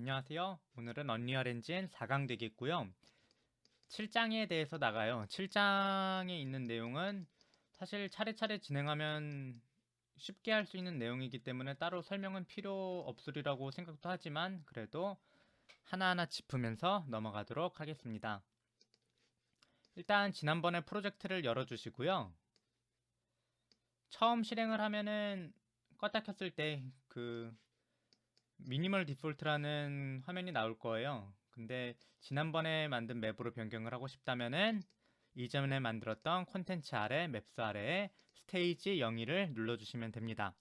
안녕하세요. 오늘은 언리얼 엔진 4강 되겠고요. 7장에 대해서 나가요. 7장에 있는 내용은 사실 차례차례 진행하면 쉽게 할 수 있는 내용이기 때문에 따로 설명은 필요 없으리라고 생각도 하지만 그래도 하나하나 짚으면서 넘어가도록 하겠습니다. 일단 지난번에 프로젝트를 열어주시고요. 처음 실행을 하면은 껐다 켰을 때 그 미니멀 디폴트라는 화면이 나올 거예요. 근데 지난번에 만든 맵으로 변경을 하고 싶다면은 이전에 만들었던 콘텐츠 아래 맵스 아래에 스테이지 02를 눌러주시면 됩니다.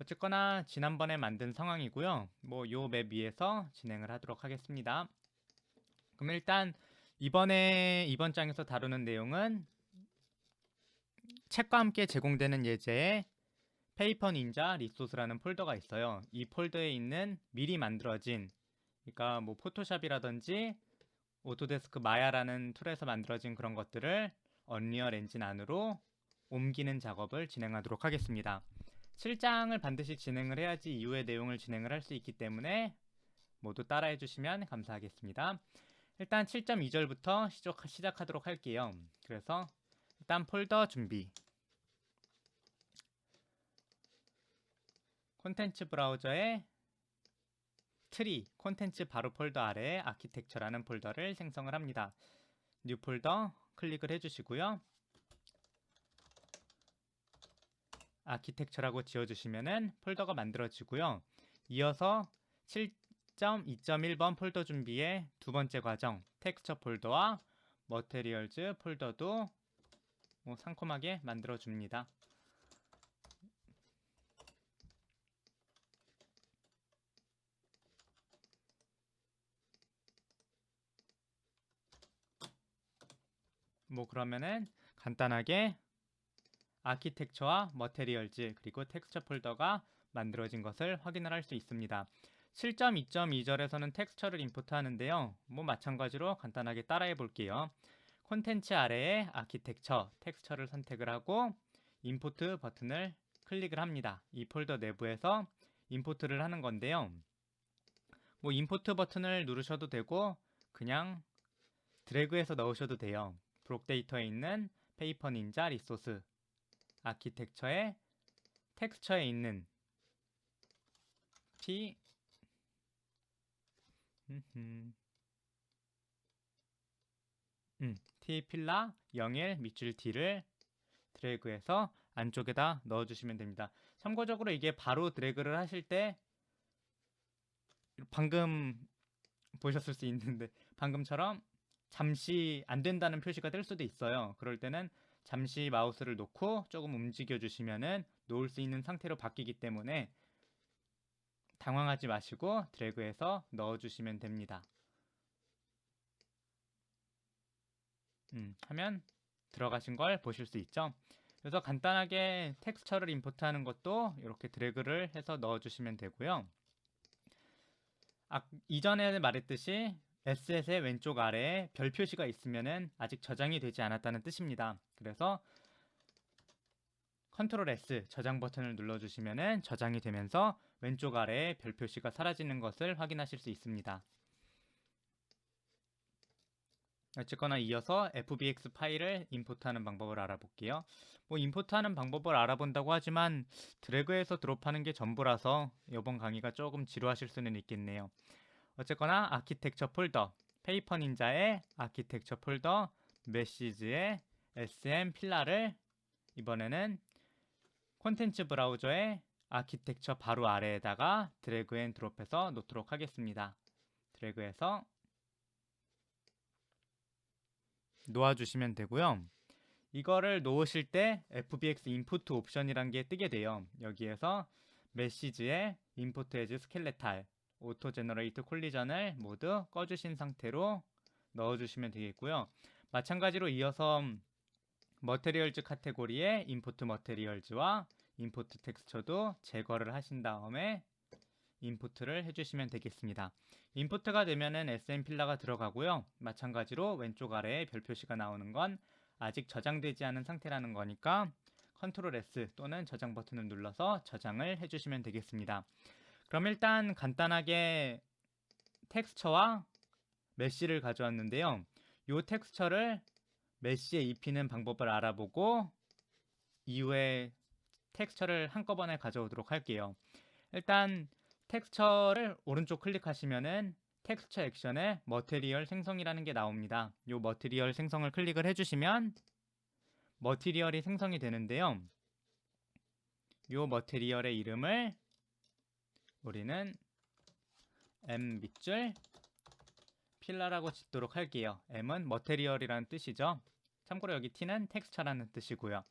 어쨌거나 지난번에 만든 상황이고요. 뭐 요 맵 위에서 진행을 하도록 하겠습니다. 그럼 일단 이번 장에서 다루는 내용은 책과 함께 제공되는 예제에 페이퍼 닌자 리소스라는 폴더가 있어요. 이 폴더에 있는 미리 만들어진, 그러니까 뭐 포토샵이라든지 오토데스크 마야라는 툴에서 만들어진 그런 것들을 언리얼 엔진 안으로 옮기는 작업을 진행하도록 하겠습니다. 7장을 반드시 진행을 해야지 이후의 내용을 진행을 할 수 있기 때문에 모두 따라해 주시면 감사하겠습니다. 일단 7.2절부터 시작하도록 할게요. 그래서 일단 폴더 준비, 콘텐츠 브라우저에 트리, 콘텐츠 바로 폴더 아래에 아키텍처라는 폴더를 생성을 합니다. 뉴 폴더 클릭을 해주시고요. 아키텍처라고 지어주시면은 폴더가 만들어지고요. 이어서 7.2.1번 폴더 준비의 두 번째 과정, 텍스처 폴더와 머테리얼즈 폴더도 상콤하게 만들어줍니다. 그러면은 간단하게 아키텍처와 머테리얼즈 그리고 텍스처 폴더가 만들어진 것을 확인을 할 수 있습니다. 7.2.2절에서는 텍스처를 임포트 하는데요. 마찬가지로 간단하게 따라해 볼게요. 콘텐츠 아래에 아키텍처, 텍스처를 선택을 하고 임포트 버튼을 클릭을 합니다. 이 폴더 내부에서 임포트를 하는 건데요. 임포트 버튼을 누르셔도 되고 그냥 드래그해서 넣으셔도 돼요. 브록 데이터에 있는 페이퍼 닌자 리소스 아키텍처의 텍스처에 있는 T T 필라 01 밑줄 T를 드래그해서 안쪽에다 넣어주시면 됩니다. 참고적으로 이게 바로 드래그를 하실 때 방금 보셨을 수 있는데 방금처럼 잠시 안 된다는 표시가 뜰 수도 있어요. 그럴 때는 잠시 마우스를 놓고 조금 움직여 주시면은 놓을 수 있는 상태로 바뀌기 때문에 당황하지 마시고 드래그해서 넣어주시면 됩니다. 하면 들어가신 걸 보실 수 있죠. 그래서 간단하게 텍스처를 임포트하는 것도 이렇게 드래그를 해서 넣어주시면 되고요. 이전에 말했듯이 에셋의 왼쪽 아래에 별 표시가 있으면 아직 저장이 되지 않았다는 뜻입니다. 그래서 컨트롤 S 저장 버튼을 눌러주시면 저장이 되면서 왼쪽 아래에 별 표시가 사라지는 것을 확인하실 수 있습니다. 어쨌거나 이어서 FBX 파일을 임포트하는 방법을 알아볼게요. 임포트하는 방법을 알아본다고 하지만 드래그해서 드롭하는 게 전부라서 이번 강의가 조금 지루하실 수는 있겠네요. 어쨌거나 아키텍처 폴더, 페이퍼 닌자의 아키텍처 폴더, 메시지의 SM 필라를 이번에는 콘텐츠 브라우저의 아키텍처 바로 아래에다가 드래그 앤 드롭해서 놓도록 하겠습니다. 드래그해서 놓아주시면 되고요. 이거를 놓으실 때 FBX 인풋 옵션이란 게 뜨게 돼요. 여기에서 메시지에 인풋 에즈 스켈레탈, 오토 제너레이트 콜리전을 모두 꺼주신 상태로 넣어주시면 되겠고요. 마찬가지로 이어서 머테리얼즈 카테고리에 인풋 머테리얼즈와 인풋 텍스처도 제거를 하신 다음에 인풋을 해주시면 되겠습니다. 인풋가 되면은 SM 필라가 들어가고요. 마찬가지로 왼쪽 아래에 별 표시가 나오는 건 아직 저장되지 않은 상태라는 거니까 컨트롤 S 또는 저장 버튼을 눌러서 저장을 해주시면 되겠습니다. 그럼 일단 간단하게 텍스처와 메쉬를 가져왔는데요. 이 텍스처를 메쉬에 입히는 방법을 알아보고 이후에 텍스처를 한꺼번에 가져오도록 할게요. 일단 텍스처를 오른쪽 클릭하시면은 텍스처 액션에 머티리얼 생성이라는 게 나옵니다. 이 머티리얼 생성을 클릭을 해주시면 머티리얼이 생성이 되는데요. 이 머티리얼의 이름을 우리는 M 밑줄 필라라고 짓도록 할게요. M은 머티리얼이라는 뜻이죠. 참고로 여기 T는 텍스처라는 뜻이고요.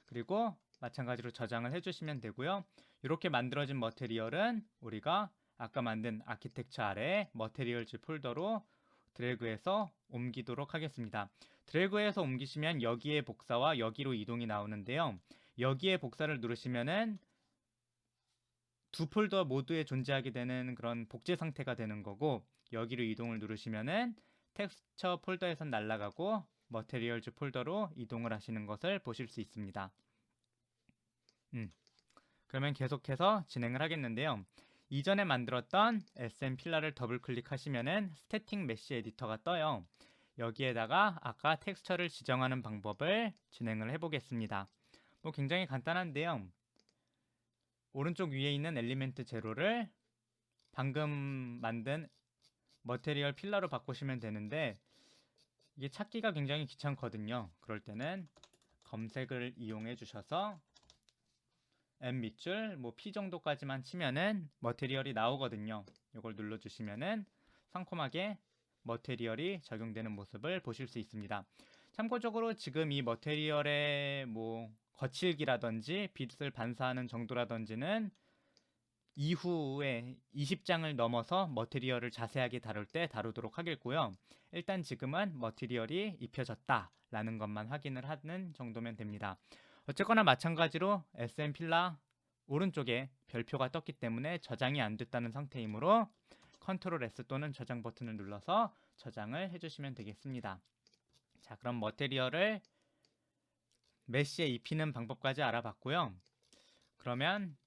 그리고 마찬가지로 저장을 해주시면 되고요. 이렇게 만들어진 머티리얼은 우리가 아까 만든 아키텍처 아래에 머티리얼즈 폴더로 드래그해서 옮기도록 하겠습니다. 드래그해서 옮기시면 여기에 복사와 여기로 이동이 나오는데요. 여기에 복사를 누르시면은 두 폴더 모두에 존재하게 되는 그런 복제 상태가 되는 거고, 여기로 이동을 누르시면은 텍스처 폴더에선 날아가고 머티리얼즈 폴더로 이동을 하시는 것을 보실 수 있습니다. 그러면 계속해서 진행을 하겠는데요. 이전에 만들었던 SM 필라를 더블 클릭하시면은 스태틱 메쉬 에디터가 떠요. 여기에다가 아까 텍스처를 지정하는 방법을 진행을 해보겠습니다. 뭐 굉장히 간단한데요. 오른쪽 위에 있는 엘리멘트 제로를 방금 만든 머티리얼 필라로 바꾸시면 되는데 이게 찾기가 굉장히 귀찮거든요. 그럴 때는 검색을 이용해 주셔서 M 밑줄 뭐 P 정도까지만 치면은 머티리얼이 나오거든요. 이걸 눌러주시면은 상콤하게 머티리얼이 적용되는 모습을 보실 수 있습니다. 참고적으로 지금 이 머티리얼의 뭐 거칠기라든지 빛을 반사하는 정도라든지는 이후에 20장을 넘어서 머티리얼을 자세하게 다룰 때 다루도록 하겠고요. 일단 지금은 머티리얼이 입혀졌다 라는 것만 확인을 하는 정도면 됩니다. 어쨌거나 마찬가지로 SM 필라 오른쪽에 별표가 떴기 때문에 저장이 안 됐다는 상태이므로 컨트롤 S 또는 저장 버튼을 눌러서 저장을 해주시면 되겠습니다. 자, 그럼 머티리얼을 메쉬에 입히는 방법까지 알아봤고요. 그러면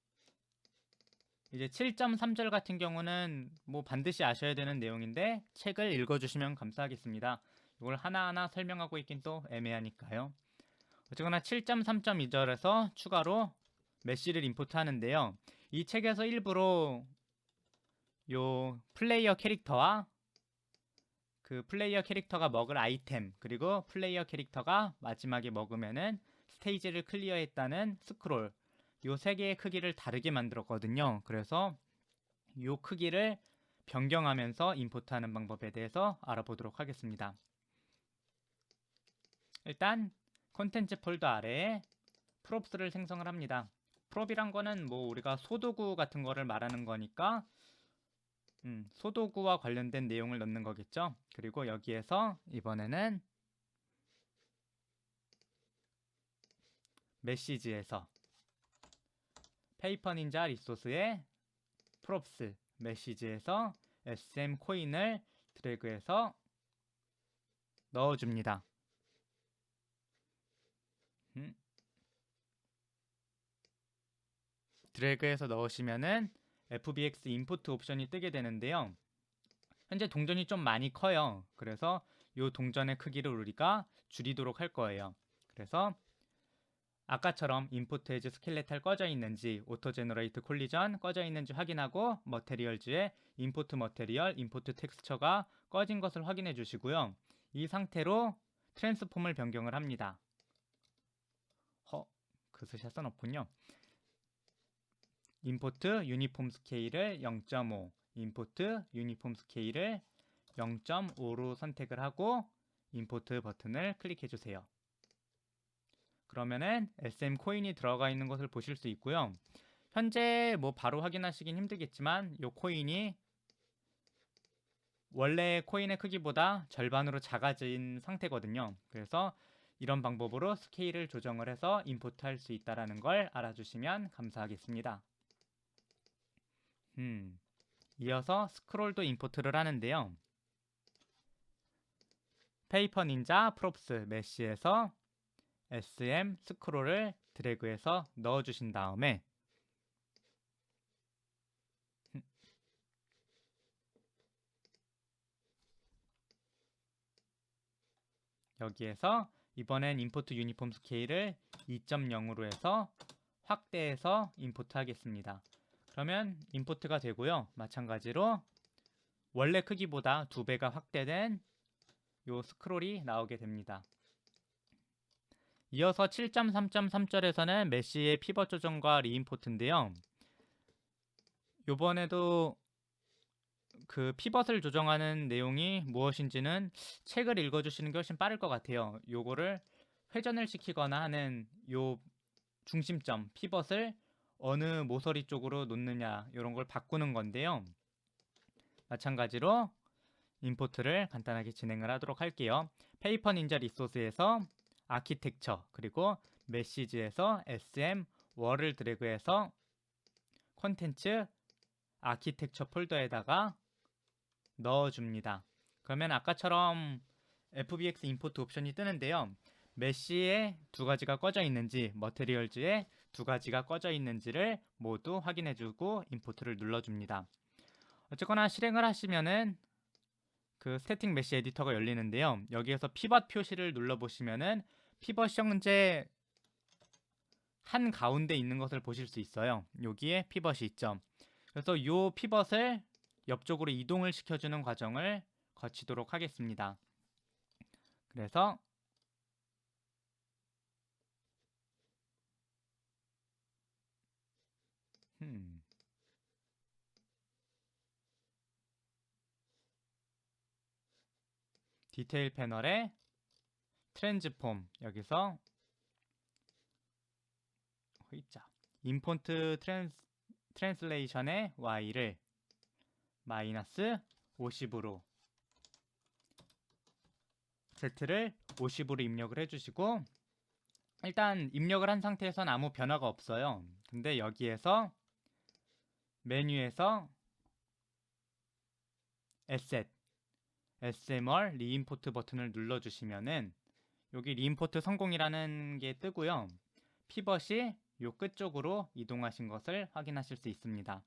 이제 7.3절 같은 경우는 뭐 반드시 아셔야 되는 내용인데 책을 읽어주시면 감사하겠습니다. 이걸 하나하나 설명하고 있긴 또 애매하니까요. 어쨌거나 7.3.2절에서 추가로 메쉬를 임포트 하는데요. 이 책에서 일부러 요 플레이어 캐릭터와 그 플레이어 캐릭터가 먹을 아이템 그리고 플레이어 캐릭터가 마지막에 먹으면은 스테이지를 클리어했다는 스크롤 요 세 개의 크기를 다르게 만들었거든요. 그래서 요 크기를 변경하면서 임포트하는 방법에 대해서 알아보도록 하겠습니다. 일단 콘텐츠 폴더 아래에 프롭스를 생성을 합니다. 프롭이란 거는 뭐 우리가 소도구 같은 거를 말하는 거니까 소도구와 관련된 내용을 넣는 거겠죠. 그리고 여기에서 이번에는 메시지에서 페이퍼 닌자 리소스의 프롭스 메시지에서 SM 코인을 드래그해서 넣어줍니다. 드래그해서 넣으시면은 FBX 인풋 옵션이 뜨게 되는데요. 현재 동전이 좀 많이 커요. 그래서 이 동전의 크기를 우리가 줄이도록 할 거예요. 그래서 아까처럼 인풋 에즈 스켈레탈 꺼져 있는지 오토 제너레이트 콜리전 꺼져 있는지 확인하고 머테리얼즈의 인풋 머테리얼, 인풋 텍스처가 꺼진 것을 확인해 주시고요. 이 상태로 트랜스폼을 변경을 합니다. 그 스샷은 없군요. 인포트 유니폼 스케일을 0.5, 인포트 유니폼 스케일을 0.5로 선택을 하고 인포트 버튼을 클릭해 주세요. 그러면은 SM 코인이 들어가 있는 것을 보실 수 있고요. 현재 뭐 바로 확인하시긴 힘들겠지만 이 코인이 원래 코인의 크기보다 절반으로 작아진 상태거든요. 그래서 이런 방법으로 스케일을 조정을 해서 인포트할 수 있다는 걸 알아주시면 감사하겠습니다. 이어서 스크롤도 임포트를 하는데요. 페이퍼 닌자 프롭스 메쉬에서 SM 스크롤을 드래그해서 넣어주신 다음에 여기에서 이번엔 임포트 유니폼 스케일을 2.0으로 해서 확대해서 임포트 하겠습니다. 그러면 임포트가 되고요. 마찬가지로 원래 크기보다 2배가 확대된 요 스크롤이 나오게 됩니다. 이어서 7.3.3절에서는 메시의 피벗 조정과 리임포트인데요. 요번에도 그 피벗을 조정하는 내용이 무엇인지는 책을 읽어주시는 게 훨씬 빠를 것 같아요. 요거를 회전을 시키거나 하는 요 중심점, 피벗을 어느 모서리 쪽으로 놓느냐 이런 걸 바꾸는 건데요. 마찬가지로 임포트를 간단하게 진행을 하도록 할게요. 페이퍼 닌자 리소스에서 아키텍처 그리고 메시지에서 SM 월을 드래그해서 콘텐츠 아키텍처 폴더에다가 넣어줍니다. 그러면 아까처럼 FBX 임포트 옵션이 뜨는데요. 메시에 2가지가 꺼져 있는지 머테리얼즈에 2가지가 꺼져 있는지를 모두 확인해주고 임포트를 눌러줍니다. 어쨌거나 실행을 하시면은 그 스태틱 메시 에디터가 열리는데요. 여기에서 피벗 표시를 눌러보시면은 피벗이 현재 한 가운데 있는 것을 보실 수 있어요. 여기에 피벗이 있죠. 그래서 이 피벗을 옆쪽으로 이동을 시켜주는 과정을 거치도록 하겠습니다. 그래서 디테일 패널에 트랜스폼 여기서 임포트 트랜슬레이션의 y를 마이너스 50으로 z를 50으로 입력을 해주시고 일단 입력을 한 상태에선 아무 변화가 없어요. 근데 여기에서 메뉴에서 Asset SMR 리임포트 버튼을 눌러주시면은 여기 리임포트 성공이라는 게 뜨고요. 피벗이 요 끝쪽으로 이동하신 것을 확인하실 수 있습니다.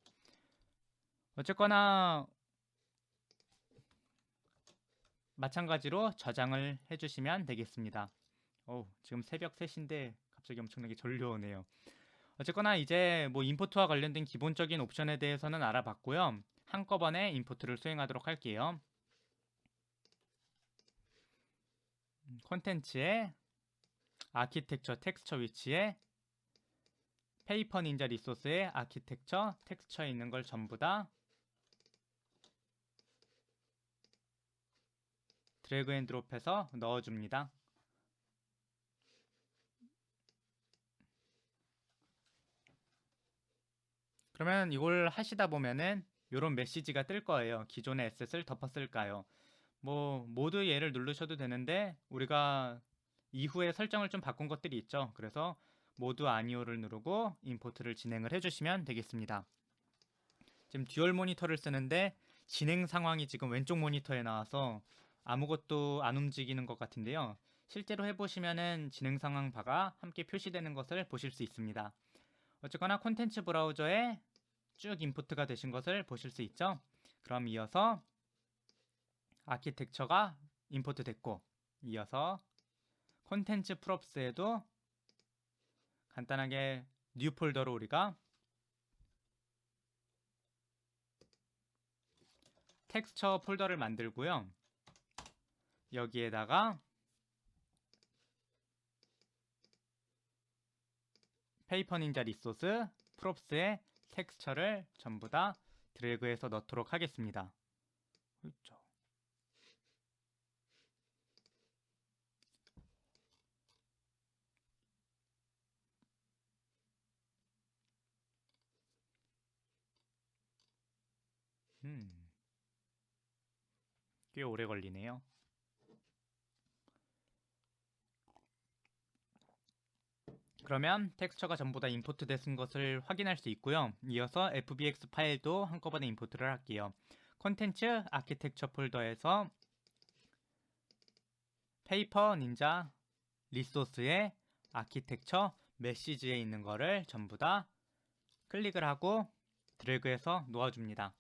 어쨌거나 마찬가지로 저장을 해주시면 되겠습니다. 지금 새벽 3시인데 갑자기 엄청나게 졸려오네요. 어쨌거나 이제 뭐 임포트와 관련된 기본적인 옵션에 대해서는 알아봤고요. 한꺼번에 임포트를 수행하도록 할게요. 콘텐츠에 아키텍처 텍스처 위치에 페이퍼 닌자 리소스에 아키텍처 텍스처에 있는 걸 전부 다 드래그 앤 드롭해서 넣어줍니다. 그러면 이걸 하시다 보면은 이런 메시지가 뜰 거예요. 기존의 에셋을 덮었을까요? 뭐 모두 얘를 누르셔도 되는데 우리가 이후에 설정을 좀 바꾼 것들이 있죠. 그래서 모두 아니오를 누르고 임포트를 진행을 해주시면 되겠습니다. 지금 듀얼 모니터를 쓰는데 진행 상황이 지금 왼쪽 모니터에 나와서 아무것도 안 움직이는 것 같은데요. 실제로 해보시면은 진행 상황 바가 함께 표시되는 것을 보실 수 있습니다. 어쨌거나 콘텐츠 브라우저에 쭉 임포트가 되신 것을 보실 수 있죠. 그럼 이어서 아키텍처가 임포트 됐고 이어서 콘텐츠 프롭스에도 간단하게 뉴 폴더로 우리가 텍스처 폴더를 만들고요. 여기에다가 페이퍼 닌자 리소스 프롭스의 텍스처를 전부 다 드래그해서 넣도록 하겠습니다. 그렇죠. 꽤 오래 걸리네요. 그러면 텍스처가 전부 다 임포트 된 것을 확인할 수 있고요. 이어서 FBX 파일도 한꺼번에 임포트를 할게요. 콘텐츠 아키텍처 폴더에서 페이퍼 닌자 리소스의 아키텍처 메시지에 있는 거를 전부 다 클릭을 하고 드래그해서 놓아줍니다.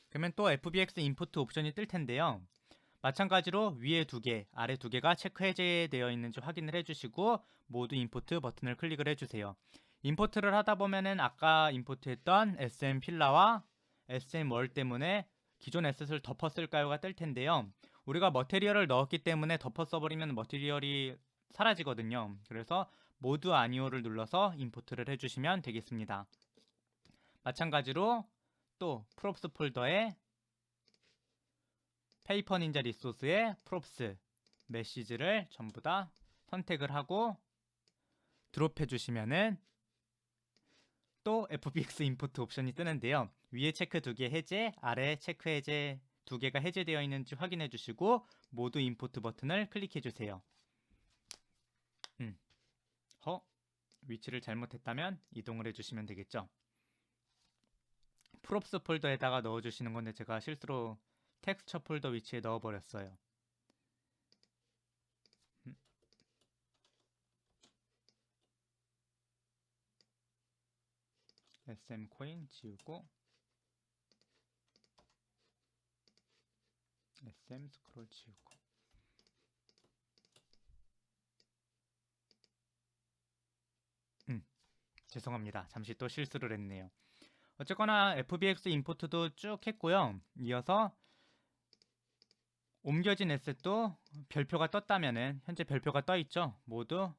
그러면 또 FBX 임포트 옵션이 뜰 텐데요. 마찬가지로 위에 2개, 아래 2개가 체크 해제되어 있는지 확인을 해주시고 모두 임포트 버튼을 클릭을 해주세요. 임포트를 하다 보면은 아까 임포트했던 SM 필라와 SM 월 때문에 기존 에셋을 덮었을까요가 뜰 텐데요. 우리가 머티리얼을 넣었기 때문에 덮어 써버리면 머티리얼이 사라지거든요. 그래서 모두 아니오를 눌러서 임포트를 해주시면 되겠습니다. 마찬가지로 또 프롭스 폴더에 페이퍼 닌자 리소스의 프롭스 메시지를 전부 다 선택을 하고 드롭해 주시면은 또 FBX 임포트 옵션이 뜨는데요. 위에 체크 2개 해제, 아래 체크 해제 2개가 해제되어 있는지 확인해 주시고 모두 임포트 버튼을 클릭해 주세요. 위치를 잘못했다면 이동을 해주시면 되겠죠. 프롭스 폴더에다가 넣어주시는 건데 제가 실수로 텍스처 폴더 위치에 넣어버렸어요. SM 코인 지우고 SM 스크롤 지우고 죄송합니다. 잠시 또 실수를 했네요. 어쨌거나 FBX 임포트도 쭉 했고요. 이어서 옮겨진 에셋도 별표가 떴다면은 현재 별표가 떠 있죠. 모두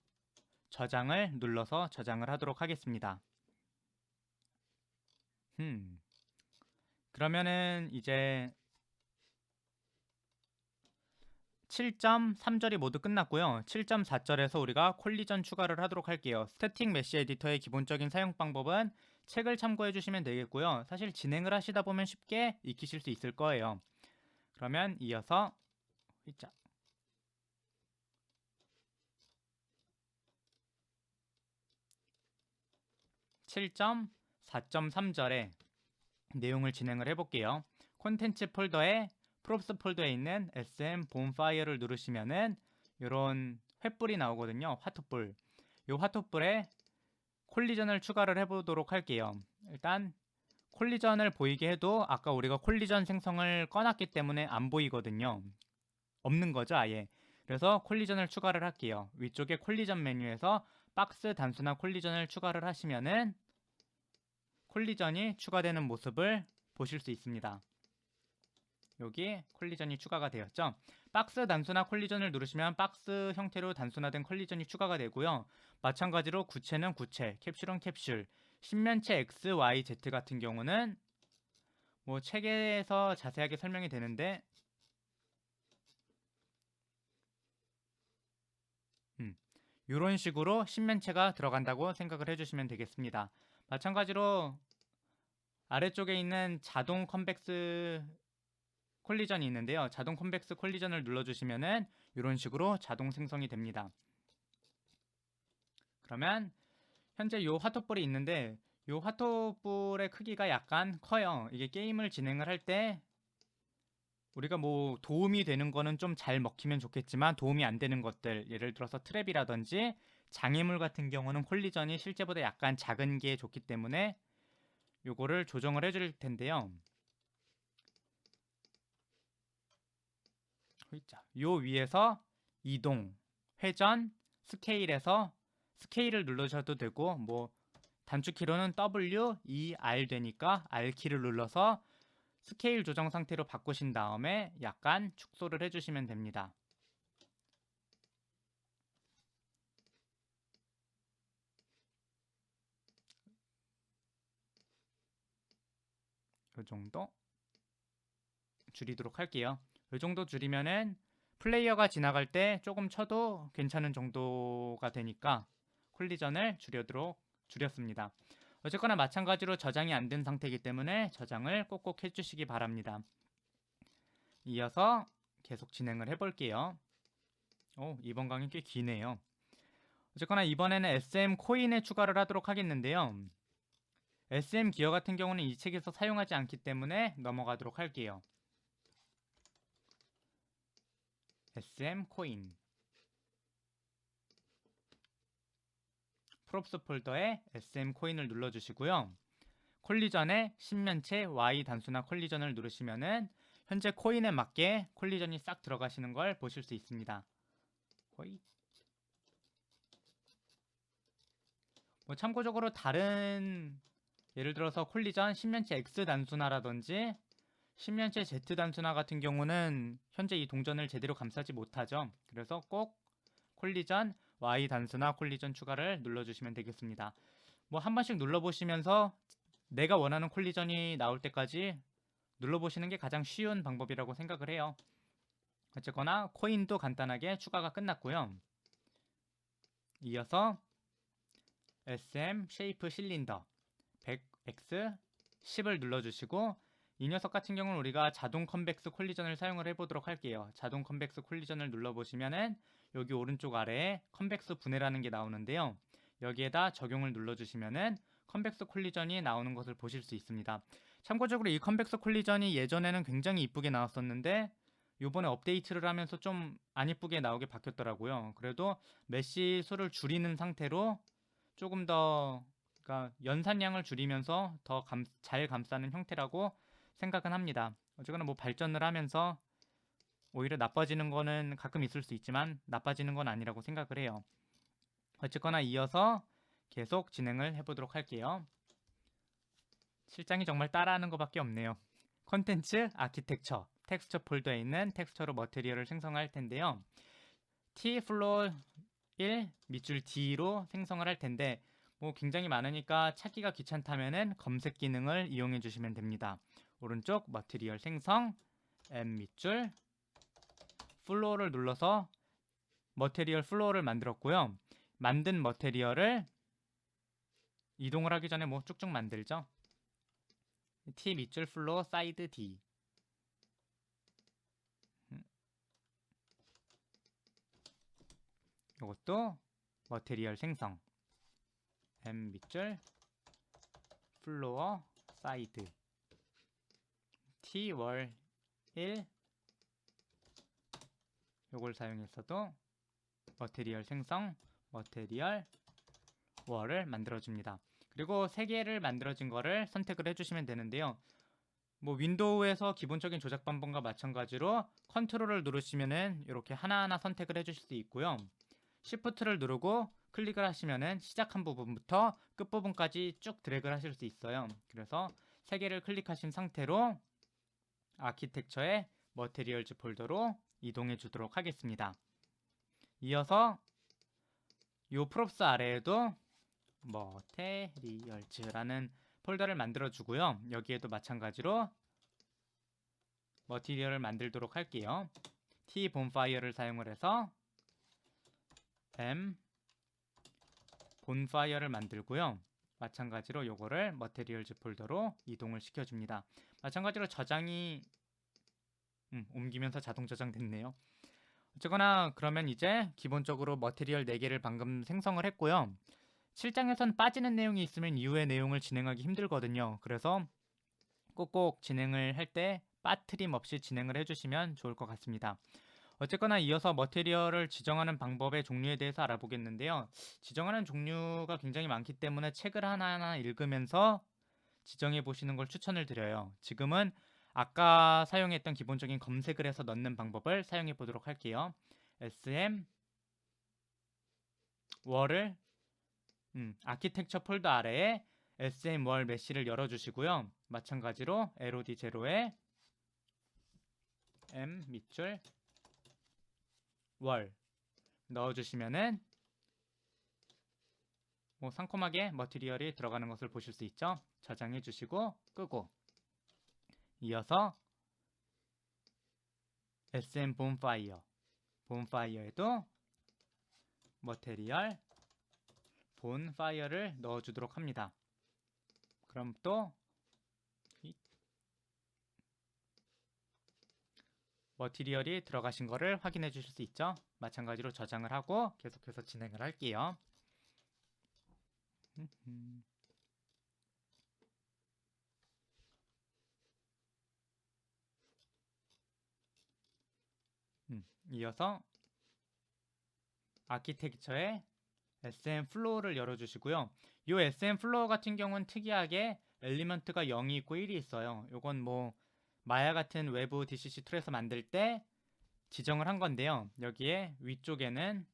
저장을 눌러서 저장을 하도록 하겠습니다. 그러면은 이제 7.3절이 모두 끝났고요. 7.4절에서 우리가 콜리전 추가를 하도록 할게요. 스태틱 메시 에디터의 기본적인 사용 방법은 책을 참고해 주시면 되겠고요. 사실 진행을 하시다 보면 쉽게 익히실 수 있을 거예요. 그러면 이어서 7.4.3절의 내용을 진행을 해볼게요. 콘텐츠 폴더에 프롭스 폴더에 있는 SM 본파이어를 누르시면은 이런 횃불이 나오거든요. 화투불. 이 화투불에 콜리전을 추가를 해보도록 할게요. 일단 콜리전을 보이게 해도 아까 우리가 콜리전 생성을 꺼놨기 때문에 안 보이거든요. 없는 거죠, 아예. 그래서 콜리전을 추가를 할게요. 위쪽에 콜리전 메뉴에서 박스 단순화 콜리전을 추가를 하시면은 콜리전이 추가되는 모습을 보실 수 있습니다. 여기 콜리전이 추가가 되었죠. 박스 단순화 콜리전을 누르시면 박스 형태로 단순화된 콜리전이 추가가 되고요. 마찬가지로 구체는 구체, 캡슐은 캡슐, 신면체 X, Y, Z 같은 경우는 뭐 책에서 자세하게 설명이 되는데 이런 식으로 신면체가 들어간다고 생각을 해주시면 되겠습니다. 마찬가지로 아래쪽에 있는 자동 컨벡스 콜리전이 있는데요. 자동 컨벡스 콜리전을 눌러주시면은 이런 식으로 자동 생성이 됩니다. 그러면 현재 이 화토불이 있는데 이 화토불의 크기가 약간 커요. 이게 게임을 진행을 할 때 우리가 뭐 도움이 되는 거는 좀 잘 먹히면 좋겠지만 도움이 안 되는 것들, 예를 들어서 트랩이라든지 장애물 같은 경우는 콜리전이 실제보다 약간 작은 게 좋기 때문에 요거를 조정을 해줄 텐데요. 요 위에서 이동, 회전, 스케일에서 스케일을 눌러주셔도 되고 뭐 단축키로는 W, E, R 되니까 R키를 눌러서 스케일 조정 상태로 바꾸신 다음에 약간 축소를 해주시면 됩니다. 이 정도 줄이도록 할게요. 이 정도 줄이면은 플레이어가 지나갈 때 조금 쳐도 괜찮은 정도가 되니까 콜리전을 줄였습니다. 어쨌거나 마찬가지로 저장이 안 된 상태이기 때문에 저장을 꼭꼭 해주시기 바랍니다. 이어서 계속 진행을 해볼게요. 이번 강의 꽤 기네요. 어쨌거나 이번에는 SM 코인에 추가를 하도록 하겠는데요. SM 기어 같은 경우는 이 책에서 사용하지 않기 때문에 넘어가도록 할게요. SM 코인 프롭스 폴더에 SM 코인을 눌러주시고요. 콜리전에 신면체 Y 단순화 콜리전을 누르시면은 현재 코인에 맞게 콜리전이 싹 들어가시는 걸 보실 수 있습니다. 거의 뭐 참고적으로 다른 예를 들어서 콜리전 10년째 X 단순화라든지 10년째 Z 단순화 같은 경우는 현재 이 동전을 제대로 감싸지 못하죠. 그래서 꼭 콜리전 Y 단순화 콜리전 추가를 눌러주시면 되겠습니다. 뭐 한 번씩 눌러보시면서 내가 원하는 콜리전이 나올 때까지 눌러보시는 게 가장 쉬운 방법이라고 생각을 해요. 어쨌거나 코인도 간단하게 추가가 끝났고요. 이어서 SM 쉐이프 실린더 100X 10을 눌러주시고 이 녀석 같은 경우는 우리가 자동 컨벡스 콜리전을 사용을 해보도록 할게요. 자동 컨벡스 콜리전을 눌러보시면은 여기 오른쪽 아래에 컨벡스 분해라는 게 나오는데요. 여기에다 적용을 눌러주시면은 컨벡스 콜리전이 나오는 것을 보실 수 있습니다. 참고적으로 이 컨벡스 콜리전이 예전에는 굉장히 이쁘게 나왔었는데 요번에 업데이트를 하면서 좀 안 이쁘게 나오게 바뀌었더라고요. 그래도 메시 수를 줄이는 상태로 조금 더 그러니까 연산량을 줄이면서 더 잘 감싸는 형태라고 생각은 합니다. 어쨌거나 뭐 발전을 하면서 오히려 나빠지는 거는 가끔 있을 수 있지만 나빠지는 건 아니라고 생각을 해요. 어쨌거나 이어서 계속 진행을 해보도록 할게요. 실장이 정말 따라하는 것밖에 없네요. 콘텐츠, 아키텍처, 텍스처 폴더에 있는 텍스처로 머티리얼을 생성할 텐데요. T 플로어 1 밑줄 D로 생성을 할 텐데 뭐 굉장히 많으니까 찾기가 귀찮다면은 검색 기능을 이용해 주시면 됩니다. 오른쪽 머티리얼 생성 M 밑줄 플로어를 눌러서 머티리얼 플로어를 만들었고요. 만든 머티리얼을 이동을 하기 전에 뭐 쭉쭉 만들죠. T 밑줄 플로어 사이드 D 이것도 머티리얼 생성 M 밑줄 플로어 사이드 T 월 1 요걸 사용해서도 머티리얼 생성 머티리얼 월을 만들어줍니다. 그리고 3개를 만들어진 거를 선택을 해주시면 되는데요. 뭐 윈도우에서 기본적인 조작 방법과 마찬가지로 컨트롤을 누르시면은 이렇게 하나하나 선택을 해주실 수 있고요. 시프트를 누르고 클릭을 하시면은 시작한 부분부터 끝부분까지 쭉 드래그를 하실 수 있어요. 그래서 3개를 클릭하신 상태로 아키텍처의 머티리얼즈 폴더로 이동해 주도록 하겠습니다. 이어서 이 프롭스 아래에도 머티리얼즈라는 폴더를 만들어 주고요. 여기에도 마찬가지로 머티리얼을 만들도록 할게요. T 본파이어를 사용을 해서 M 본파이어를 만들고요. 마찬가지로 요거를 머티리얼즈 폴더로 이동을 시켜줍니다. 마찬가지로 저장이 옮기면서 자동 저장됐네요. 어쨌거나 그러면 이제 기본적으로 머티리얼 4개를 방금 생성을 했고요. 실장에선 빠지는 내용이 있으면 이후의 내용을 진행하기 힘들거든요. 그래서 꼭꼭 진행을 할 때 빠트림 없이 진행을 해주시면 좋을 것 같습니다. 어쨌거나 이어서 머티리얼을 지정하는 방법의 종류에 대해서 알아보겠는데요. 지정하는 종류가 굉장히 많기 때문에 책을 하나하나 읽으면서 지정해 보시는 걸 추천을 드려요. 지금은 아까 사용했던 기본적인 검색을 해서 넣는 방법을 사용해 보도록 할게요. SM 월을 아키텍처 폴더 아래에 SM 월 메시를 열어주시고요. 마찬가지로 LOD0에 M 밑줄 월 넣어주시면은 뭐 상콤하게 머티리얼이 들어가는 것을 보실 수 있죠. 저장해 주시고 끄고 이어서 SM 본파이어에도 머티리얼 본파이어를 넣어주도록 합니다. 그럼 또 머티리얼이 들어가신 거를 확인해 주실 수 있죠. 마찬가지로 저장을 하고 계속해서 진행을 할게요. 이어서 아키텍처의 SM 플로어를 열어주시고요. 이 SM 플로어 같은 경우는 특이하게 엘리먼트가 0이 있고 1이 있어요. 이건 뭐 마야 같은 외부 DCC 툴에서 만들 때 지정을 한 건데요. 여기에 위쪽에는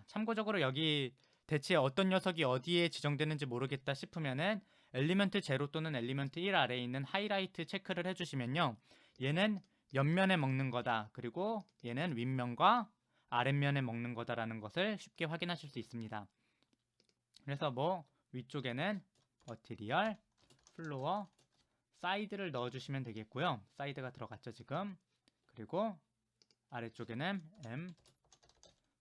참고적으로 여기 대체 어떤 녀석이 어디에 지정되는지 모르겠다 싶으면은 엘리먼트 0 또는 엘리먼트 1 아래에 있는 하이라이트 체크를 해주시면요. 얘는 옆면에 먹는 거다. 그리고 얘는 윗면과 아랫면에 먹는 거다라는 것을 쉽게 확인하실 수 있습니다. 그래서 뭐 위쪽에는 머티리얼, 플로어, 사이드를 넣어주시면 되겠고요. 사이드가 들어갔죠 지금. 그리고 아래쪽에는 M,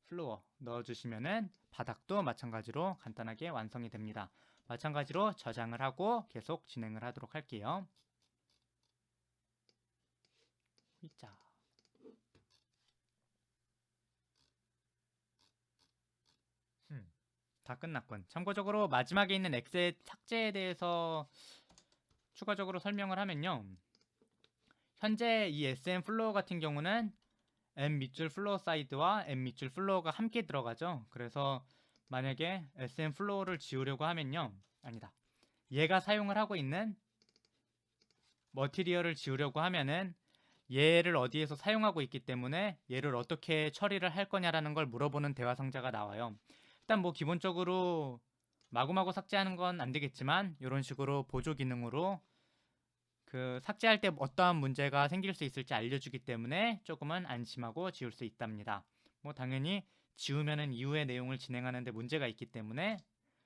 플로어 넣어주시면은 바닥도 마찬가지로 간단하게 완성이 됩니다. 마찬가지로 저장을 하고 계속 진행을 하도록 할게요. 자, 다 끝났군. 참고적으로 마지막에 있는 엑셋 삭제에 대해서 추가적으로 설명을 하면요. 현재 이 SM 플로어 같은 경우는 M 밑줄 플로어 사이드와 M 밑줄 플로어가 함께 들어가죠. 그래서 만약에 SM 플로어를 지우려고 하면요. 아니다. 얘가 사용을 하고 있는 머티리얼을 지우려고 하면은 얘를 어디에서 사용하고 있기 때문에 얘를 어떻게 처리를 할 거냐라는 걸 물어보는 대화 상자가 나와요. 일단 뭐 기본적으로 마구마구 삭제하는 건 안 되겠지만 이런 식으로 보조 기능으로 그 삭제할 때 어떠한 문제가 생길 수 있을지 알려주기 때문에 조금은 안심하고 지울 수 있답니다. 뭐 당연히 지우면은 이후의 내용을 진행하는데 문제가 있기 때문에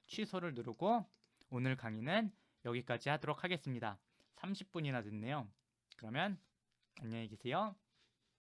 취소를 누르고 오늘 강의는 여기까지 하도록 하겠습니다. 30분이나 됐네요. 그러면 안녕히 계세요.